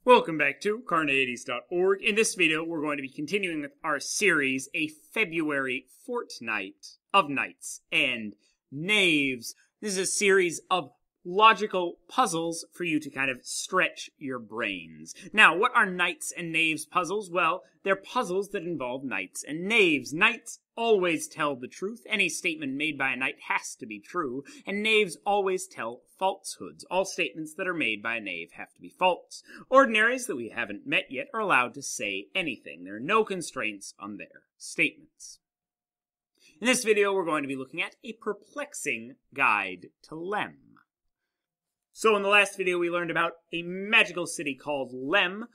Welcome back to Carneades.org. In this video, we're going to be continuing with our series, A February Fortnight of Knights and Knaves. This is a series of logical puzzles for you to kind of stretch your brains. Now, what are knights and knaves puzzles? Well, they're puzzles that involve knights and knaves. Knights always tell the truth. Any statement made by a knight has to be true, and knaves always tell falsehoods. All statements that are made by a knave have to be false. Ordinaries that we haven't met yet are allowed to say anything. There are no constraints on their statements. In this video, we're going to be looking at a perplexing guide to Lem. So in the last video, we learned about a magical city called Lem.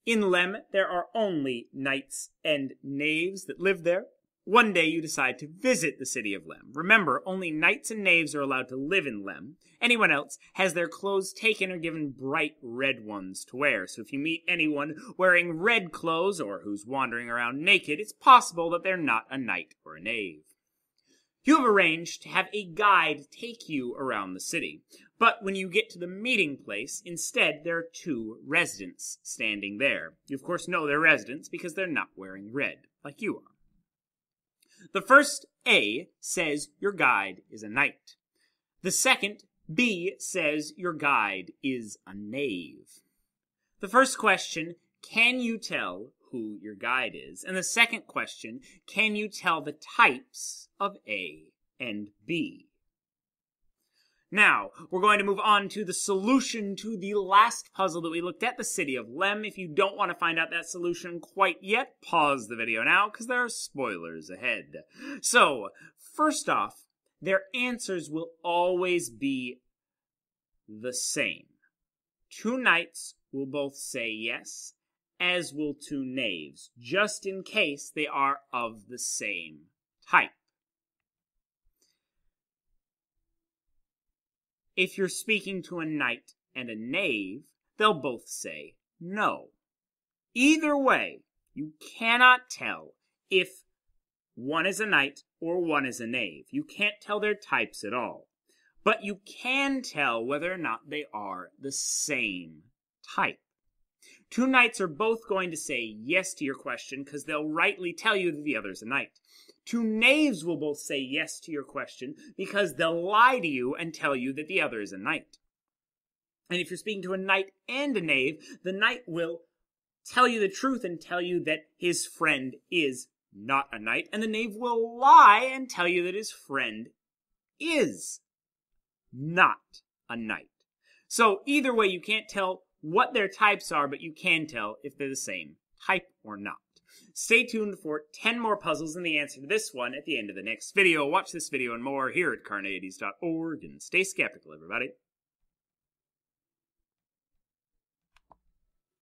In Lem, there are only knights and knaves that live there. One day, you decide to visit the city of Lem. Remember, only knights and knaves are allowed to live in Lem. Anyone else has their clothes taken or given bright red ones to wear. So if you meet anyone wearing red clothes or who's wandering around naked, it's possible that they're not a knight or a knave. You have arranged to have a guide take you around the city. But when you get to the meeting place, instead there are two residents standing there. You of course know they're residents because they're not wearing red, like you are. The first, A, says your guide is a knight. The second, B, says your guide is a knave. The first question, can you tell who your guide is? And the second question, can you tell the types of A and B? Now, we're going to move on to the solution to the last puzzle that we looked at, the city of Lem. If you don't want to find out that solution quite yet, pause the video now, because there are spoilers ahead. So, first off, their answers will always be the same. Two knights will both say yes, as will two knaves, just in case they are of the same type. If you're speaking to a knight and a knave, they'll both say no. Either way, you cannot tell if one is a knight or one is a knave. You can't tell their types at all. But you can tell whether or not they are the same type. Two knights are both going to say yes to your question because they'll rightly tell you that the other's a knight. Two knaves will both say yes to your question because they'll lie to you and tell you that the other is a knight. And if you're speaking to a knight and a knave, the knight will tell you the truth and tell you that his friend is not a knight, and the knave will lie and tell you that his friend is not a knight. So either way, you can't tell what their types are, but you can tell if they're the same type or not. Stay tuned for 10 more puzzles and the answer to this one at the end of the next video. Watch this video and more here at Carneades.org, and stay skeptical, everybody.